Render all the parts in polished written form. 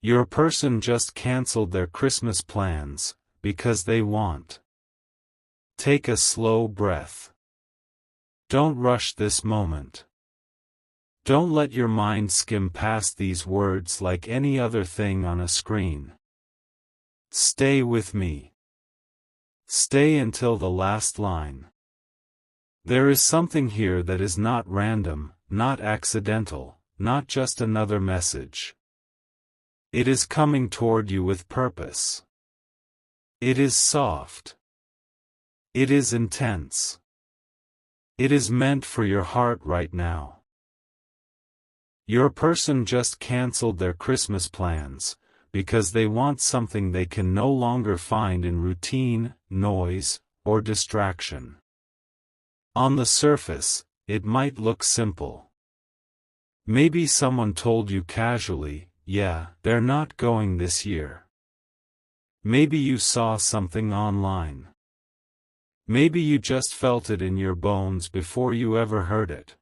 Your person just canceled their Christmas plans, because they want. Take a slow breath. Don't rush this moment. Don't let your mind skim past these words like any other thing on a screen. Stay with me. Stay until the last line. There is something here that is not random, not accidental, not just another message. It is coming toward you with purpose. It is soft. It is intense. It is meant for your heart right now. Your person just canceled their Christmas plans, because they want something they can no longer find in routine, noise, or distraction. On the surface, it might look simple. Maybe someone told you casually, "Yeah, they're not going this year." Maybe you saw something online. Maybe you just felt it in your bones before you ever heard it.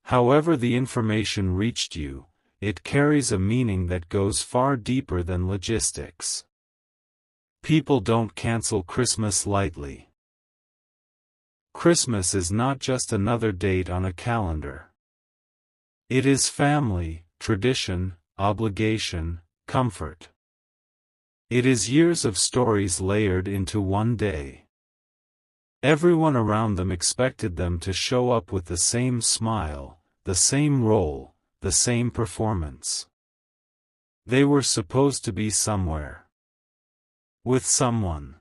However the information reached you, it carries a meaning that goes far deeper than logistics. People don't cancel Christmas lightly. Christmas is not just another date on a calendar. It is family, tradition, obligation, comfort. It is years of stories layered into one day. Everyone around them expected them to show up with the same smile, the same role, the same performance. They were supposed to be somewhere. With someone.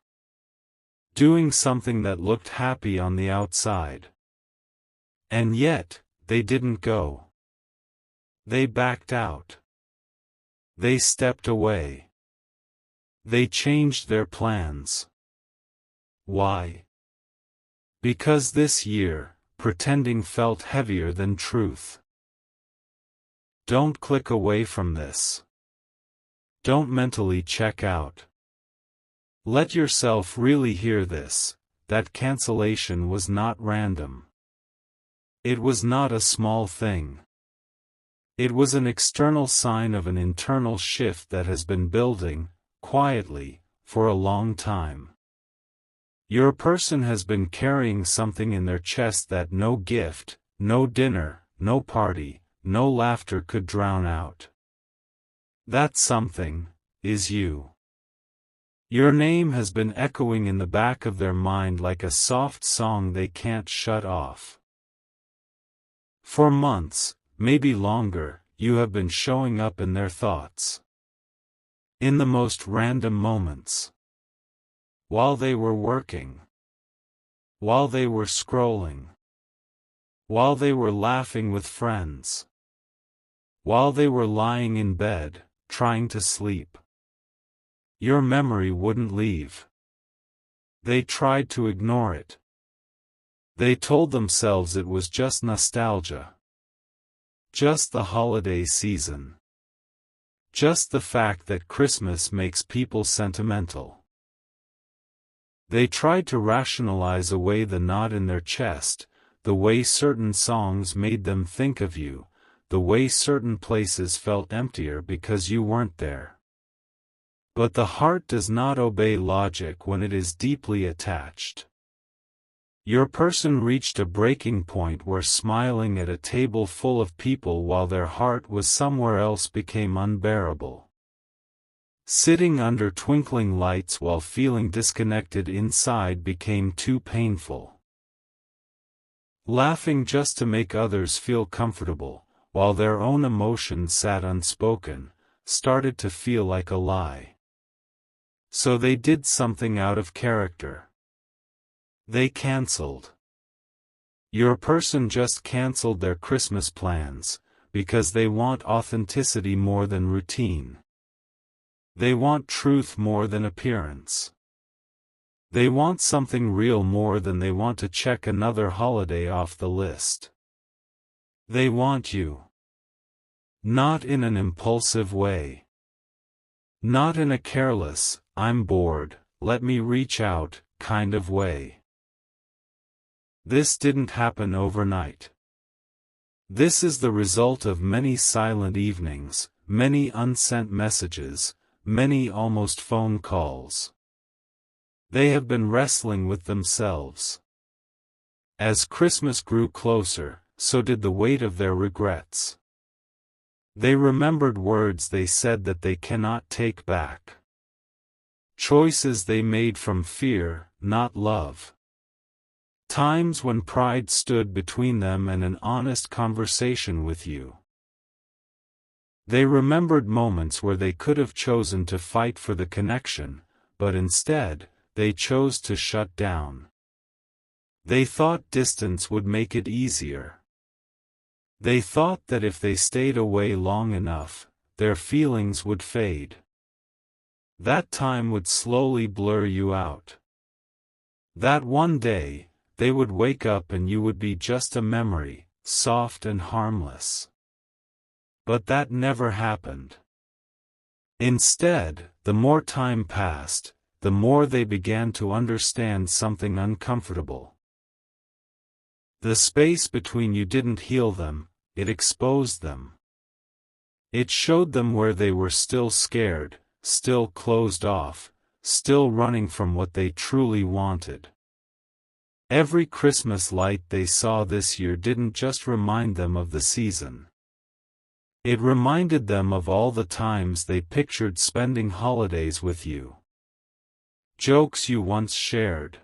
Doing something that looked happy on the outside. And yet, they didn't go. They backed out. They stepped away. They changed their plans. Why? Because this year, pretending felt heavier than truth. Don't click away from this. Don't mentally check out. Let yourself really hear this, that cancellation was not random. It was not a small thing. It was an external sign of an internal shift that has been building, quietly, for a long time. Your person has been carrying something in their chest that no gift, no dinner, no party, no laughter could drown out. That something is you. Your name has been echoing in the back of their mind like a soft song they can't shut off. For months, maybe longer, you have been showing up in their thoughts. In the most random moments. While they were working. While they were scrolling. While they were laughing with friends. While they were lying in bed, trying to sleep. Your memory wouldn't leave. They tried to ignore it. They told themselves it was just nostalgia. Just the holiday season. Just the fact that Christmas makes people sentimental. They tried to rationalize away the knot in their chest, the way certain songs made them think of you, the way certain places felt emptier because you weren't there. But the heart does not obey logic when it is deeply attached. Your person reached a breaking point where smiling at a table full of people while their heart was somewhere else became unbearable. Sitting under twinkling lights while feeling disconnected inside became too painful. Laughing just to make others feel comfortable, while their own emotions sat unspoken, started to feel like a lie. So they did something out of character. They canceled. Your person just canceled their Christmas plans, because they want authenticity more than routine. They want truth more than appearance. They want something real more than they want to check another holiday off the list. They want you. Not in an impulsive way. Not in a careless, "I'm bored, let me reach out," kind of way. This didn't happen overnight. This is the result of many silent evenings, many unsent messages, many almost phone calls. They have been wrestling with themselves. As Christmas grew closer, so did the weight of their regrets. They remembered words they said that they cannot take back. Choices they made from fear, not love. Times when pride stood between them and an honest conversation with you. They remembered moments where they could have chosen to fight for the connection, but instead, they chose to shut down. They thought distance would make it easier. They thought that if they stayed away long enough, their feelings would fade. That time would slowly blur you out. That one day, they would wake up and you would be just a memory, soft and harmless. But that never happened. Instead, the more time passed, the more they began to understand something uncomfortable. The space between you didn't heal them, it exposed them. It showed them where they were still scared, still closed off, still running from what they truly wanted. Every Christmas light they saw this year didn't just remind them of the season. It reminded them of all the times they pictured spending holidays with you. Jokes you once shared.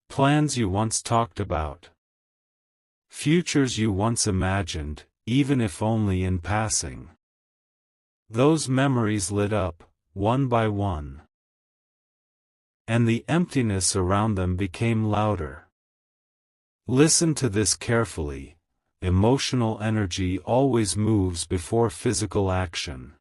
Plans you once talked about. Futures you once imagined, even if only in passing. Those memories lit up, one by one. And the emptiness around them became louder. Listen to this carefully. Emotional energy always moves before physical action.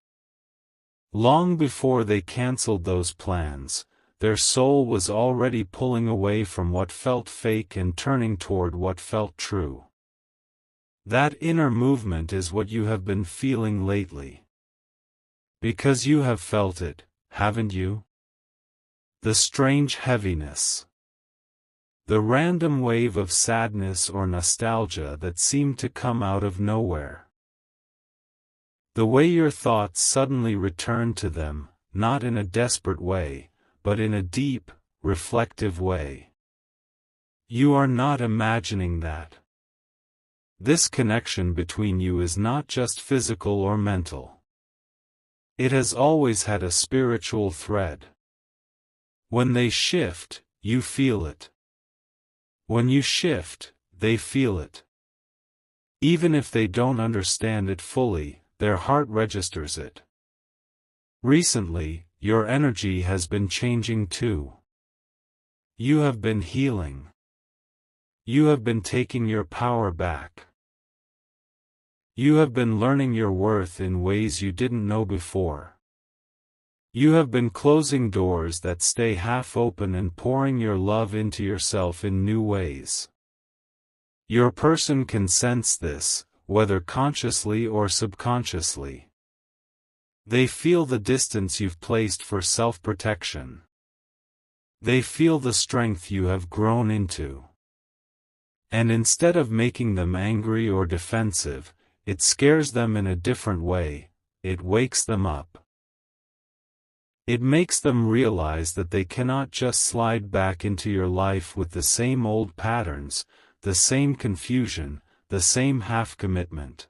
Long before they canceled those plans, their soul was already pulling away from what felt fake and turning toward what felt true. That inner movement is what you have been feeling lately. Because you have felt it, haven't you? The strange heaviness. The random wave of sadness or nostalgia that seemed to come out of nowhere. The way your thoughts suddenly returned to them, not in a desperate way, but in a deep, reflective way. You are not imagining that. This connection between you is not just physical or mental. It has always had a spiritual thread. When they shift, you feel it. When you shift, they feel it. Even if they don't understand it fully, their heart registers it. Recently, your energy has been changing too. You have been healing. You have been taking your power back. You have been learning your worth in ways you didn't know before. You have been closing doors that stay half open and pouring your love into yourself in new ways. Your person can sense this, whether consciously or subconsciously. They feel the distance you've placed for self-protection. They feel the strength you have grown into. And instead of making them angry or defensive, it scares them in a different way. It wakes them up. It makes them realize that they cannot just slide back into your life with the same old patterns, the same confusion, the same half-commitment.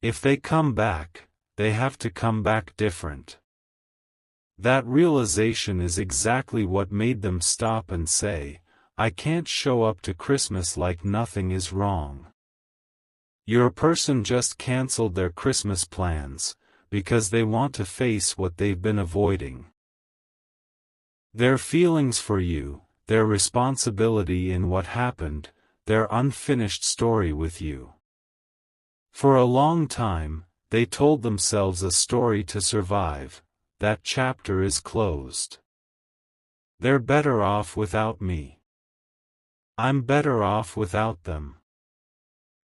If they come back, they have to come back different. That realization is exactly what made them stop and say, "I can't show up to Christmas like nothing is wrong." Your person just canceled their Christmas plans, because they want to face what they've been avoiding. Their feelings for you, their responsibility in what happened, their unfinished story with you. For a long time, they told themselves a story to survive. That chapter is closed. They're better off without me. I'm better off without them.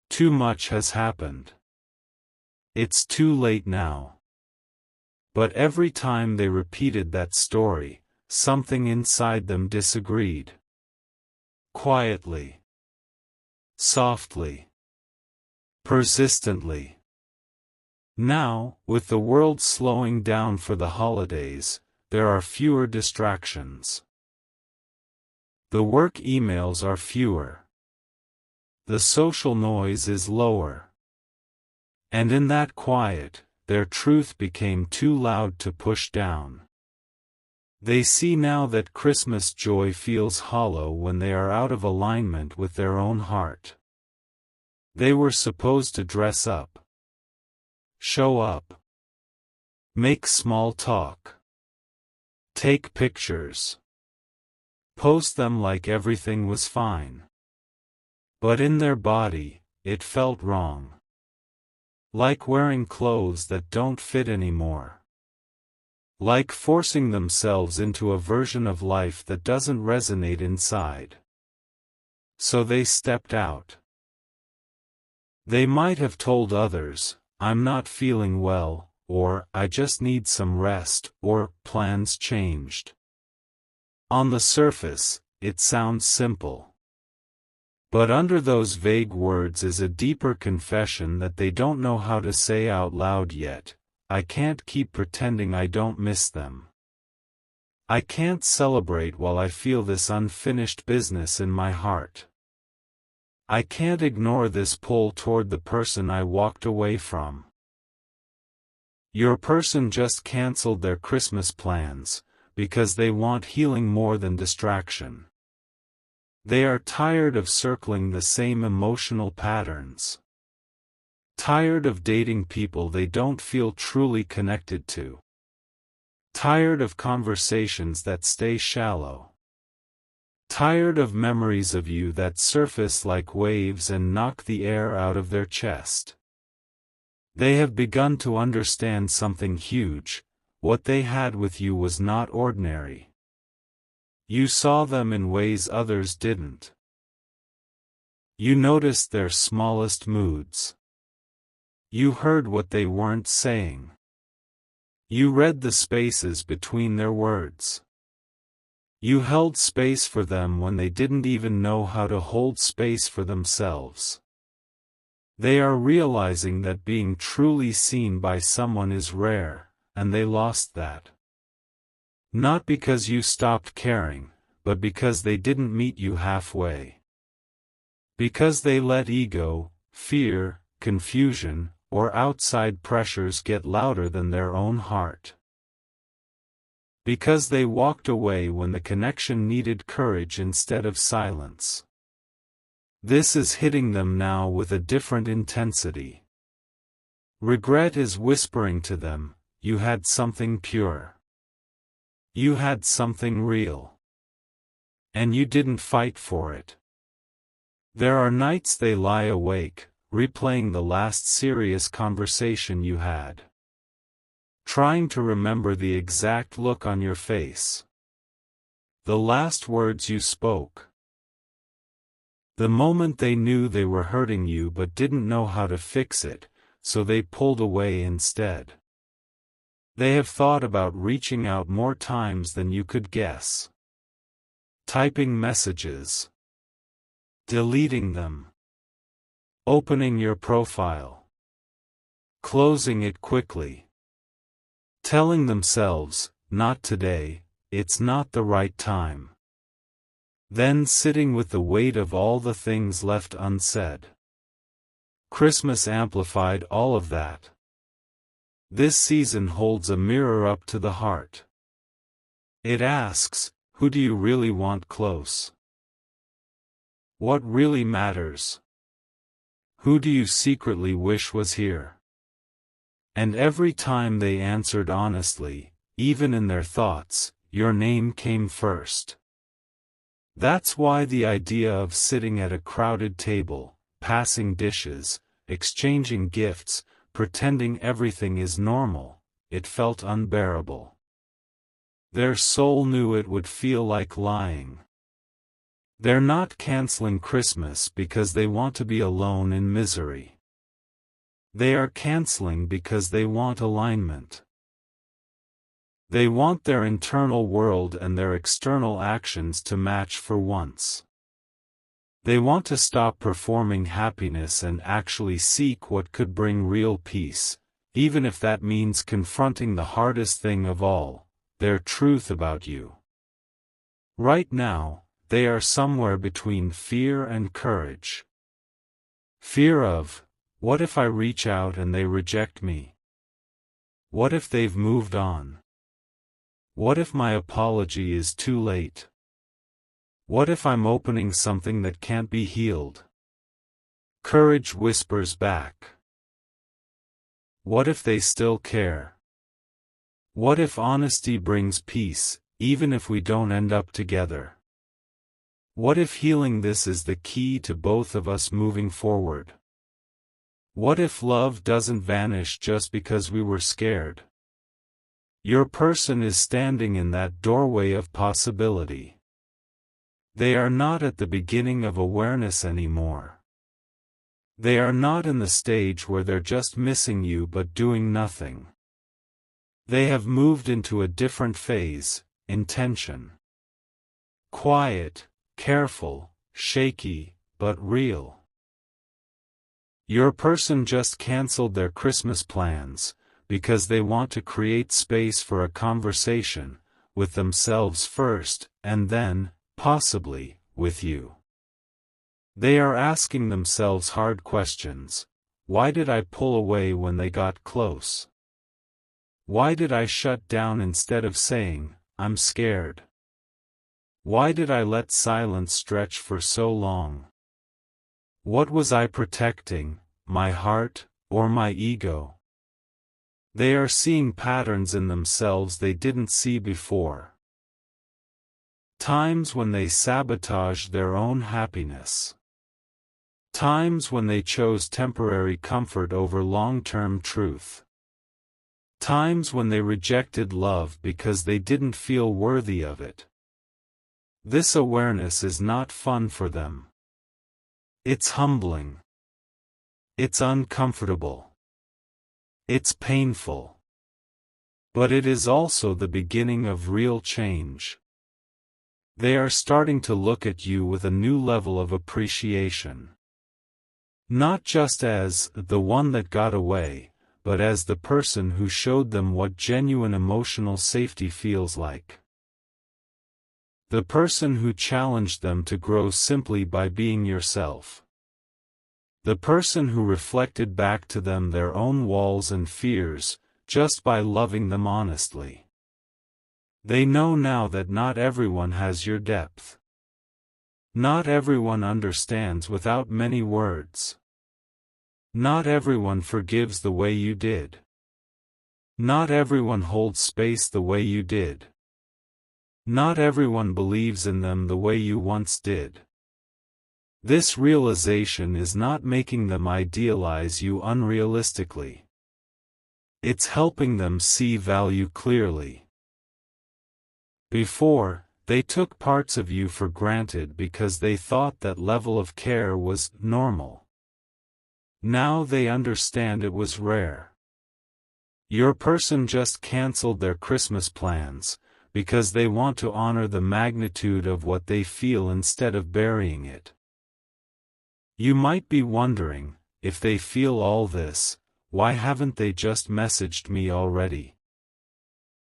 Too much has happened. It's too late now. But every time they repeated that story, something inside them disagreed. Quietly. Softly. Persistently. Now, with the world slowing down for the holidays, there are fewer distractions. The work emails are fewer. The social noise is lower. And in that quiet, their truth became too loud to push down. They see now that Christmas joy feels hollow when they are out of alignment with their own heart. They were supposed to dress up, show up, make small talk, take pictures, post them like everything was fine. But in their body, it felt wrong. Like wearing clothes that don't fit anymore. Like forcing themselves into a version of life that doesn't resonate inside. So they stepped out. They might have told others, "I'm not feeling well," or "I just need some rest," or "plans changed." On the surface, it sounds simple. But under those vague words is a deeper confession that they don't know how to say out loud yet. I can't keep pretending I don't miss them. I can't celebrate while I feel this unfinished business in my heart. I can't ignore this pull toward the person I walked away from. Your person just canceled their Christmas plans, because they want healing more than distraction. They are tired of circling the same emotional patterns. Tired of dating people they don't feel truly connected to. Tired of conversations that stay shallow. Tired of memories of you that surface like waves and knock the air out of their chest. They have begun to understand something huge. What they had with you was not ordinary. You saw them in ways others didn't. You noticed their smallest moods. You heard what they weren't saying. You read the spaces between their words. You held space for them when they didn't even know how to hold space for themselves. They are realizing that being truly seen by someone is rare, and they lost that. Not because you stopped caring, but because they didn't meet you halfway. Because they let ego, fear, confusion, or outside pressures get louder than their own heart. Because they walked away when the connection needed courage instead of silence. This is hitting them now with a different intensity. Regret is whispering to them, "You had something pure. You had something real. And you didn't fight for it." There are nights they lie awake, replaying the last serious conversation you had. Trying to remember the exact look on your face. The last words you spoke. The moment they knew they were hurting you but didn't know how to fix it, so they pulled away instead. They have thought about reaching out more times than you could guess. Typing messages. Deleting them. Opening your profile. Closing it quickly. Telling themselves, "Not today, it's not the right time." Then sitting with the weight of all the things left unsaid. Christmas amplified all of that. This season holds a mirror up to the heart. It asks, who do you really want close? What really matters? Who do you secretly wish was here? And every time they answered honestly, even in their thoughts, your name came first. That's why the idea of sitting at a crowded table, passing dishes, exchanging gifts, pretending everything is normal, it felt unbearable. Their soul knew it would feel like lying. They're not canceling Christmas because they want to be alone in misery. They are canceling because they want alignment. They want their internal world and their external actions to match for once. They want to stop performing happiness and actually seek what could bring real peace, even if that means confronting the hardest thing of all, their truth about you. Right now, they are somewhere between fear and courage. Fear of, what if I reach out and they reject me? What if they've moved on? What if my apology is too late? What if I'm opening something that can't be healed? Courage whispers back. What if they still care? What if honesty brings peace, even if we don't end up together? What if healing this is the key to both of us moving forward? What if love doesn't vanish just because we were scared? Your person is standing in that doorway of possibility. They are not at the beginning of awareness anymore. They are not in the stage where they're just missing you but doing nothing. They have moved into a different phase, intention. Quiet, careful, shaky, but real. Your person just canceled their Christmas plans, because they want to create space for a conversation, with themselves first, and then, possibly, with you. They are asking themselves hard questions. Why did I pull away when they got close? Why did I shut down instead of saying, I'm scared? Why did I let silence stretch for so long? What was I protecting, my heart, or my ego? They are seeing patterns in themselves they didn't see before. Times when they sabotaged their own happiness. Times when they chose temporary comfort over long-term truth. Times when they rejected love because they didn't feel worthy of it. This awareness is not fun for them. It's humbling. It's uncomfortable. It's painful. But it is also the beginning of real change. They are starting to look at you with a new level of appreciation. Not just as the one that got away, but as the person who showed them what genuine emotional safety feels like. The person who challenged them to grow simply by being yourself. The person who reflected back to them their own walls and fears, just by loving them honestly. They know now that not everyone has your depth. Not everyone understands without many words. Not everyone forgives the way you did. Not everyone holds space the way you did. Not everyone believes in them the way you once did. This realization is not making them idealize you unrealistically. It's helping them see value clearly. Before, they took parts of you for granted because they thought that level of care was normal. Now they understand it was rare. Your person just canceled their Christmas plans, because they want to honor the magnitude of what they feel instead of burying it. You might be wondering, if they feel all this, why haven't they just messaged me already?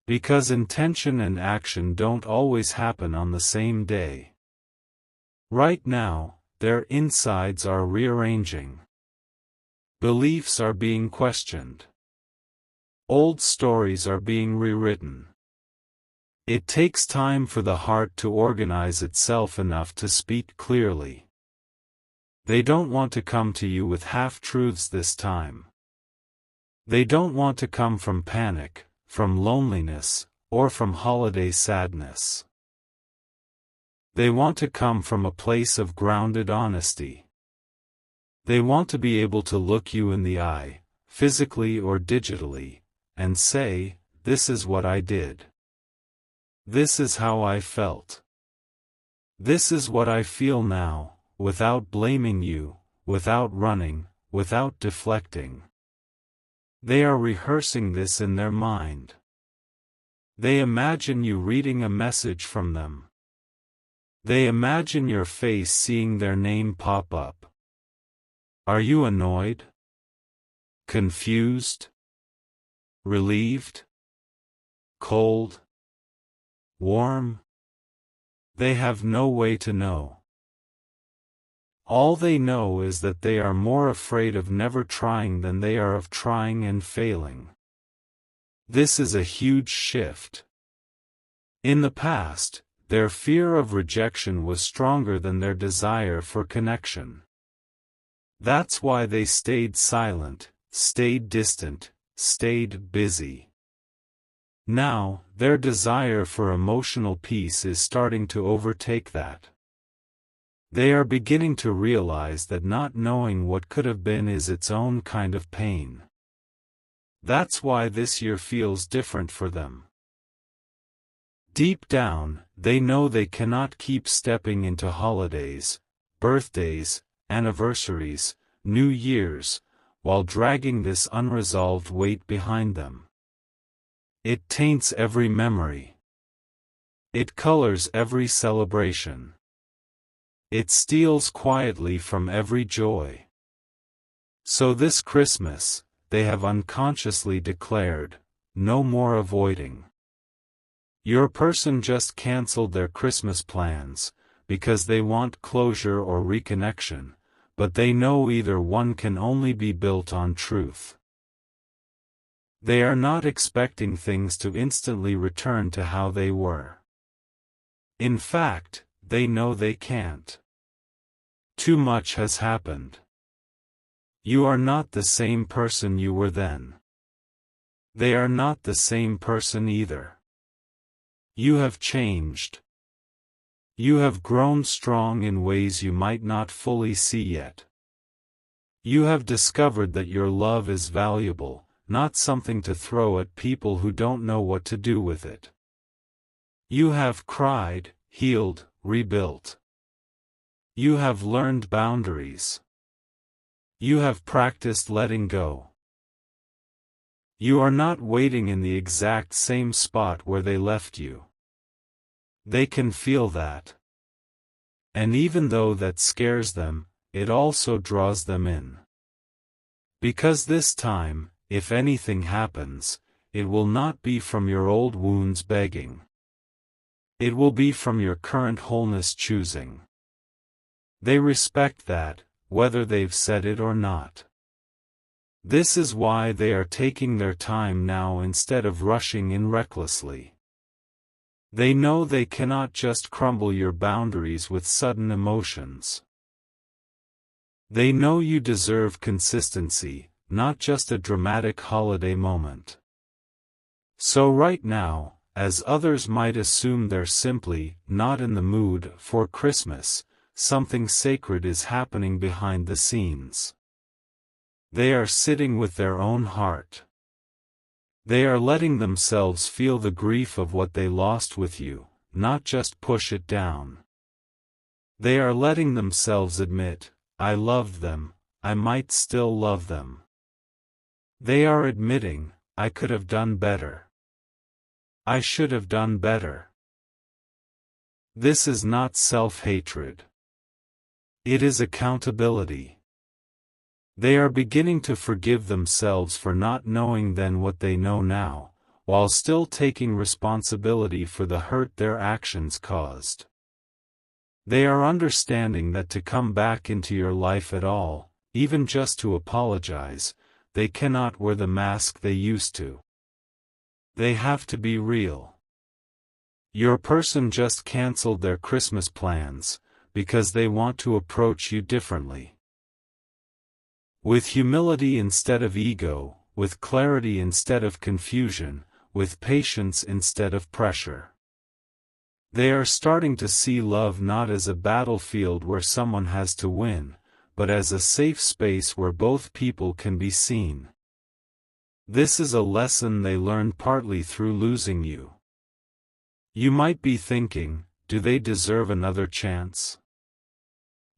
Because intention and action don't always happen on the same day. Right now, their insides are rearranging. Beliefs are being questioned. Old stories are being rewritten. It takes time for the heart to organize itself enough to speak clearly. They don't want to come to you with half-truths this time. They don't want to come from panic, from loneliness, or from holiday sadness. They want to come from a place of grounded honesty. They want to be able to look you in the eye, physically or digitally, and say, "This is what I did. This is how I felt. This is what I feel now," without blaming you, without running, without deflecting. They are rehearsing this in their mind. They imagine you reading a message from them. They imagine your face seeing their name pop up. Are you annoyed? Confused? Relieved? Cold? Warm? They have no way to know. All they know is that they are more afraid of never trying than they are of trying and failing. This is a huge shift. In the past, their fear of rejection was stronger than their desire for connection. That's why they stayed silent, stayed distant, stayed busy. Now, their desire for emotional peace is starting to overtake that. They are beginning to realize that not knowing what could have been is its own kind of pain. That's why this year feels different for them. Deep down, they know they cannot keep stepping into holidays, birthdays, anniversaries, New Year's, while dragging this unresolved weight behind them. It taints every memory. It colors every celebration. It steals quietly from every joy. So this Christmas, they have unconsciously declared, no more avoiding. Your person just canceled their Christmas plans, because they want closure or reconnection, but they know either one can only be built on truth. They are not expecting things to instantly return to how they were. In fact, they know they can't. Too much has happened. You are not the same person you were then. They are not the same person either. You have changed. You have grown strong in ways you might not fully see yet. You have discovered that your love is valuable, not something to throw at people who don't know what to do with it. You have cried, healed, rebuilt. You have learned boundaries. You have practiced letting go. You are not waiting in the exact same spot where they left you. They can feel that. And even though that scares them, it also draws them in. Because this time, if anything happens, it will not be from your old wounds begging. It will be from your current wholeness choosing. They respect that, whether they've said it or not. This is why they are taking their time now instead of rushing in recklessly. They know they cannot just crumble your boundaries with sudden emotions. They know you deserve consistency, not just a dramatic holiday moment. So right now, as others might assume they're simply not in the mood for Christmas, something sacred is happening behind the scenes. They are sitting with their own heart. They are letting themselves feel the grief of what they lost with you, not just push it down. They are letting themselves admit, I loved them, I might still love them. They are admitting, I could have done better. I should have done better. This is not self-hatred. It is accountability. They are beginning to forgive themselves for not knowing then what they know now, while still taking responsibility for the hurt their actions caused. They are understanding that to come back into your life at all, even just to apologize, they cannot wear the mask they used to. They have to be real. Your person just canceled their Christmas plans, because they want to approach you differently. With humility instead of ego, with clarity instead of confusion, with patience instead of pressure. They are starting to see love not as a battlefield where someone has to win, but as a safe space where both people can be seen. This is a lesson they learned partly through losing you. You might be thinking, do they deserve another chance?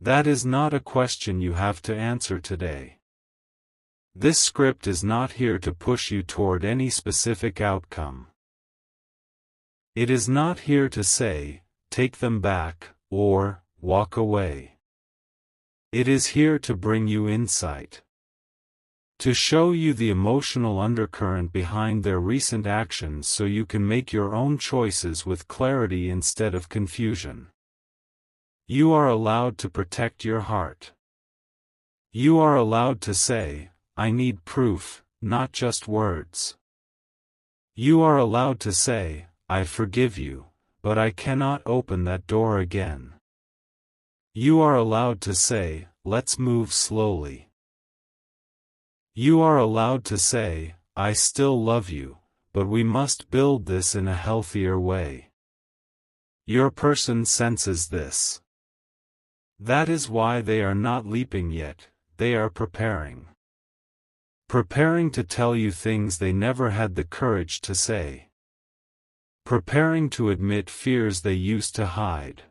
That is not a question you have to answer today. This script is not here to push you toward any specific outcome. It is not here to say, take them back, or walk away. It is here to bring you insight. To show you the emotional undercurrent behind their recent actions so you can make your own choices with clarity instead of confusion. You are allowed to protect your heart. You are allowed to say, "I need proof, not just words." You are allowed to say, "I forgive you, but I cannot open that door again." You are allowed to say, "Let's move slowly." You are allowed to say, "I still love you, but we must build this in a healthier way." Your person senses this. That is why they are not leaping yet, they are preparing. Preparing to tell you things they never had the courage to say. Preparing to admit fears they used to hide.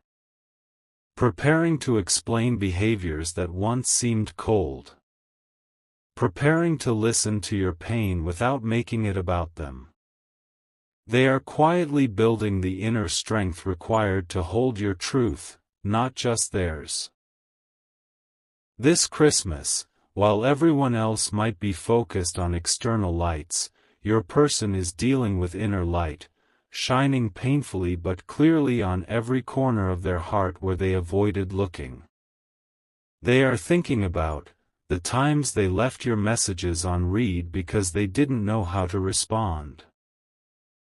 Preparing to explain behaviors that once seemed cold. Preparing to listen to your pain without making it about them. They are quietly building the inner strength required to hold your truth, not just theirs. This Christmas, while everyone else might be focused on external lights, your person is dealing with inner light, shining painfully but clearly on every corner of their heart where they avoided looking. They are thinking about the times they left your messages on read because they didn't know how to respond.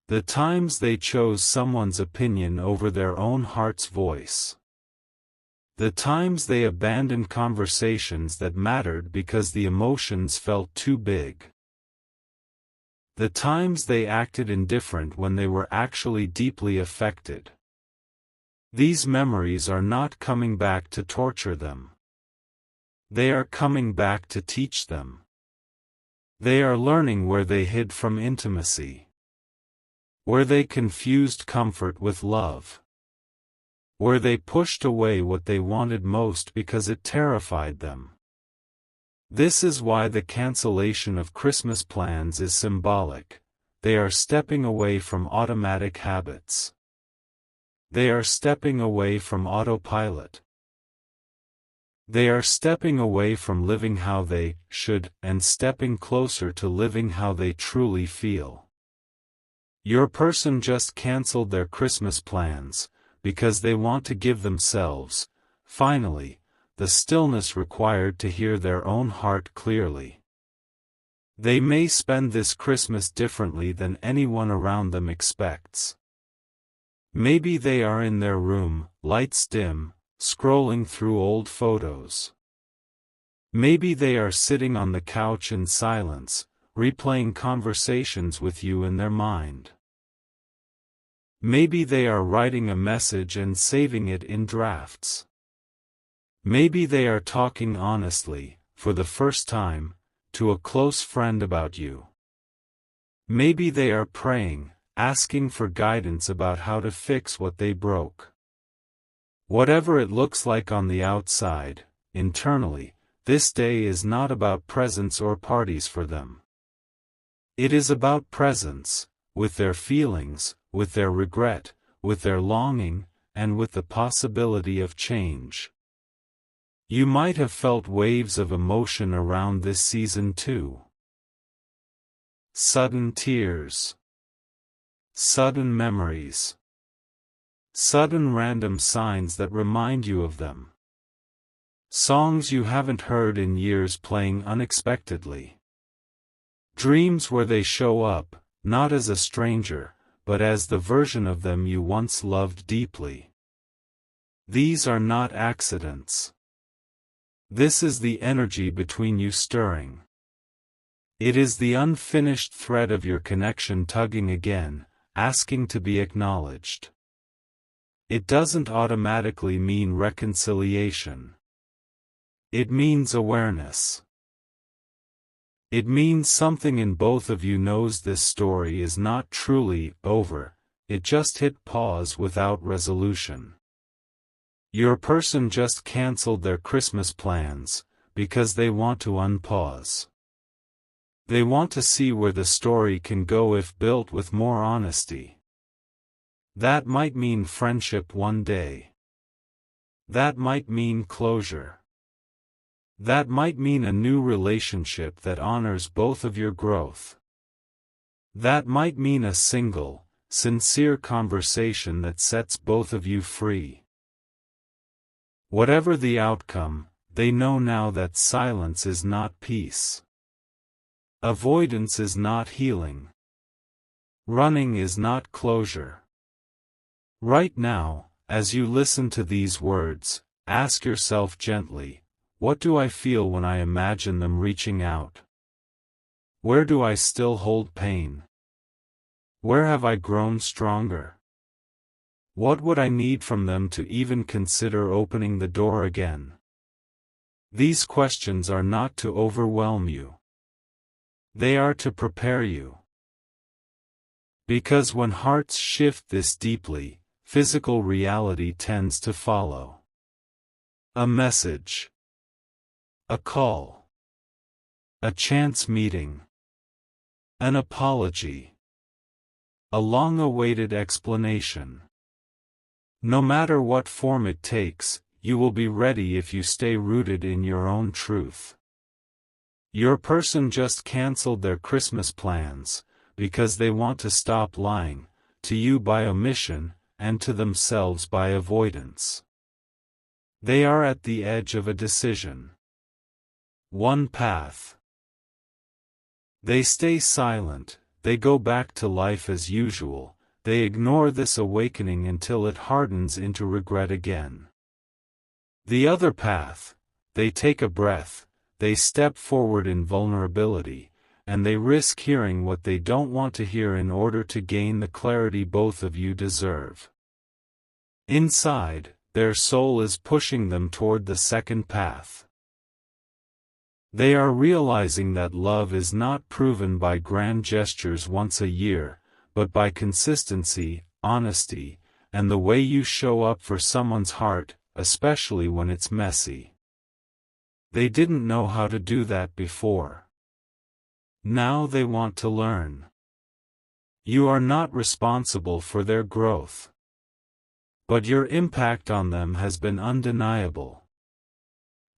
The times they chose someone's opinion over their own heart's voice. The times they abandoned conversations that mattered because the emotions felt too big. The times they acted indifferent when they were actually deeply affected. These memories are not coming back to torture them. They are coming back to teach them. They are learning where they hid from intimacy. Where they confused comfort with love. Where they pushed away what they wanted most because it terrified them. This is why the cancellation of Christmas plans is symbolic. They are stepping away from automatic habits. They are stepping away from autopilot. They are stepping away from living how they should and stepping closer to living how they truly feel. Your person just canceled their Christmas plans, because they want to give themselves, finally, the stillness required to hear their own heart clearly. They may spend this Christmas differently than anyone around them expects. Maybe they are in their room, lights dim, scrolling through old photos. Maybe they are sitting on the couch in silence, replaying conversations with you in their mind. Maybe they are writing a message and saving it in drafts. Maybe they are talking honestly, for the first time, to a close friend about you. Maybe they are praying, asking for guidance about how to fix what they broke. Whatever it looks like on the outside, internally, this day is not about presents or parties for them. It is about presence, with their feelings, with their regret, with their longing, and with the possibility of change. You might have felt waves of emotion around this season too. Sudden tears. Sudden memories. Sudden random signs that remind you of them. Songs you haven't heard in years playing unexpectedly. Dreams where they show up, not as a stranger, but as the version of them you once loved deeply. These are not accidents. This is the energy between you stirring. It is the unfinished thread of your connection tugging again, asking to be acknowledged. It doesn't automatically mean reconciliation. It means awareness. It means something in both of you knows this story is not truly over, it just hit pause without resolution. Your person just canceled their Christmas plans, because they want to unpause. They want to see where the story can go if built with more honesty. That might mean friendship one day. That might mean closure. That might mean a new relationship that honors both of your growth. That might mean a single, sincere conversation that sets both of you free. Whatever the outcome, they know now that silence is not peace. Avoidance is not healing. Running is not closure. Right now, as you listen to these words, ask yourself gently, what do I feel when I imagine them reaching out? Where do I still hold pain? Where have I grown stronger? What would I need from them to even consider opening the door again? These questions are not to overwhelm you. They are to prepare you. Because when hearts shift this deeply, physical reality tends to follow. A message. A call. A chance meeting. An apology. A long-awaited explanation. No matter what form it takes, you will be ready if you stay rooted in your own truth. Your person just canceled their Christmas plans, because they want to stop lying, to you by omission, and to themselves by avoidance. They are at the edge of a decision. One path. They stay silent, they go back to life as usual, they ignore this awakening until it hardens into regret again. The other path, they take a breath, they step forward in vulnerability, and they risk hearing what they don't want to hear in order to gain the clarity both of you deserve. Inside, their soul is pushing them toward the second path. They are realizing that love is not proven by grand gestures once a year, but by consistency, honesty, and the way you show up for someone's heart, especially when it's messy. They didn't know how to do that before. Now they want to learn. You are not responsible for their growth. But your impact on them has been undeniable.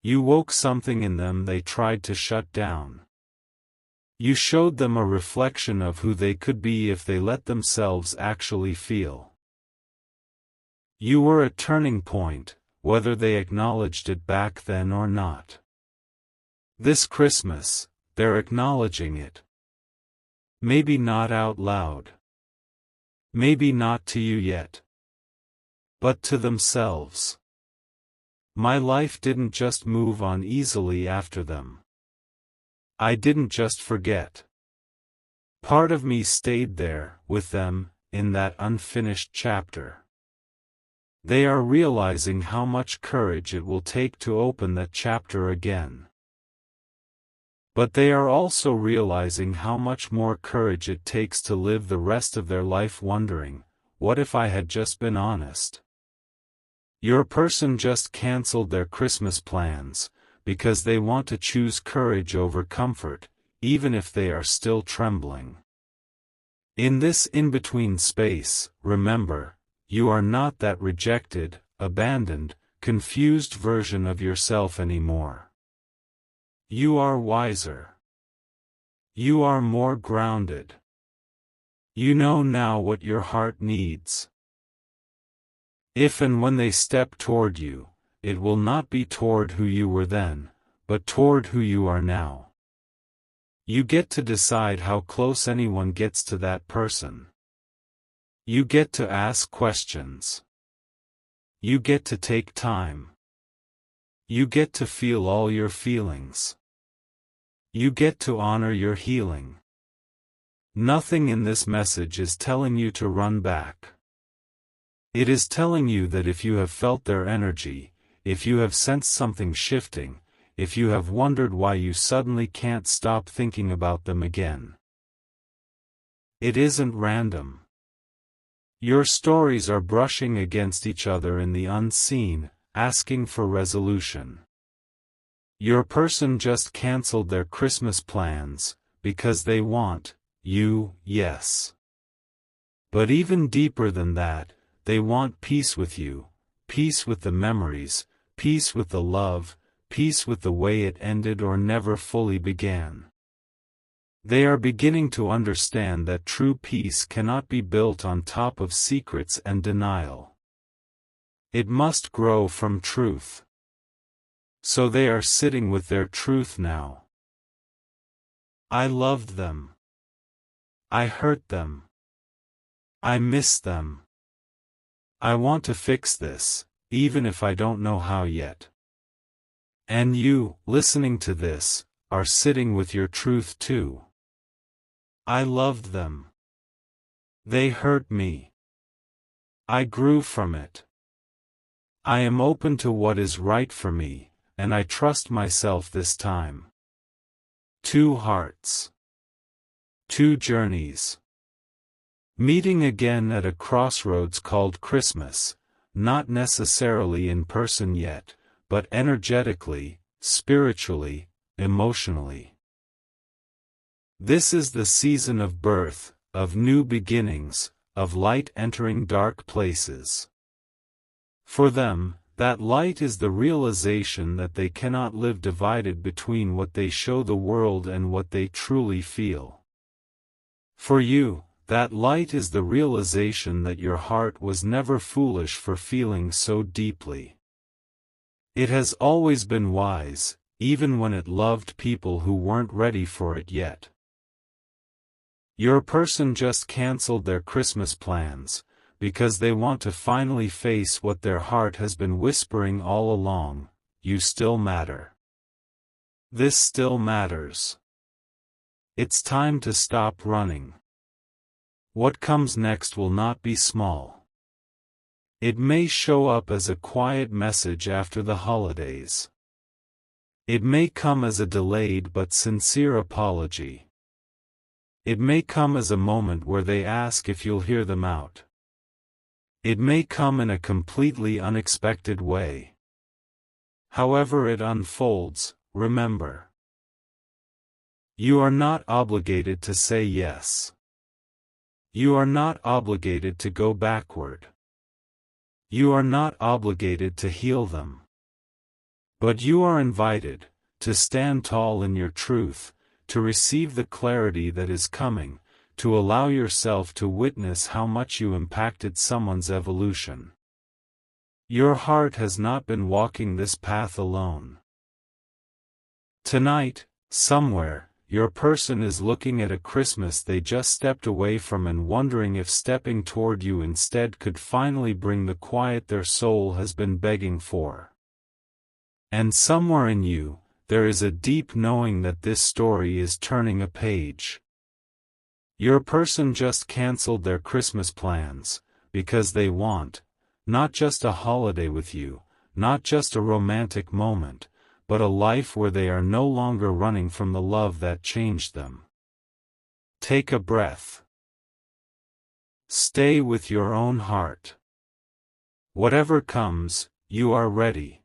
You woke something in them they tried to shut down. You showed them a reflection of who they could be if they let themselves actually feel. You were a turning point, whether they acknowledged it back then or not. This Christmas, they're acknowledging it. Maybe not out loud. Maybe not to you yet. But to themselves. My life didn't just move on easily after them. I didn't just forget. Part of me stayed there, with them, in that unfinished chapter. They are realizing how much courage it will take to open that chapter again. But they are also realizing how much more courage it takes to live the rest of their life wondering, what if I had just been honest? Your person just canceled their Christmas plans, because they want to choose courage over comfort, even if they are still trembling. In this in-between space, remember, you are not that rejected, abandoned, confused version of yourself anymore. You are wiser. You are more grounded. You know now what your heart needs. If and when they step toward you, it will not be toward who you were then, but toward who you are now. You get to decide how close anyone gets to that person. You get to ask questions. You get to take time. You get to feel all your feelings. You get to honor your healing. Nothing in this message is telling you to run back. It is telling you that if you have felt their energy, if you have sensed something shifting, if you have wondered why you suddenly can't stop thinking about them again. It isn't random. Your stories are brushing against each other in the unseen, asking for resolution. Your person just canceled their Christmas plans, because they want you, yes. But even deeper than that, they want peace with you, peace with the memories, peace with the love, peace with the way it ended or never fully began. They are beginning to understand that true peace cannot be built on top of secrets and denial. It must grow from truth. So they are sitting with their truth now. I loved them. I hurt them. I miss them. I want to fix this, even if I don't know how yet. And you, listening to this, are sitting with your truth too. I loved them. They hurt me. I grew from it. I am open to what is right for me, and I trust myself this time. 2 hearts. 2 journeys. Meeting again at a crossroads called Christmas, not necessarily in person yet, but energetically, spiritually, emotionally. This is the season of birth, of new beginnings, of light entering dark places. For them, that light is the realization that they cannot live divided between what they show the world and what they truly feel. For you, that light is the realization that your heart was never foolish for feeling so deeply. It has always been wise, even when it loved people who weren't ready for it yet. Your person just canceled their Christmas plans, because they want to finally face what their heart has been whispering all along: you still matter. This still matters. It's time to stop running. What comes next will not be small. It may show up as a quiet message after the holidays. It may come as a delayed but sincere apology. It may come as a moment where they ask if you'll hear them out. It may come in a completely unexpected way. However it unfolds, remember. You are not obligated to say yes. You are not obligated to go backward. You are not obligated to heal them. But you are invited to stand tall in your truth, to receive the clarity that is coming, to allow yourself to witness how much you impacted someone's evolution. Your heart has not been walking this path alone. Tonight, somewhere, your person is looking at a Christmas they just stepped away from and wondering if stepping toward you instead could finally bring the quiet their soul has been begging for. And somewhere in you, there is a deep knowing that this story is turning a page. Your person just canceled their Christmas plans, because they want, not just a holiday with you, not just a romantic moment, but a life where they are no longer running from the love that changed them. Take a breath. Stay with your own heart. Whatever comes, you are ready.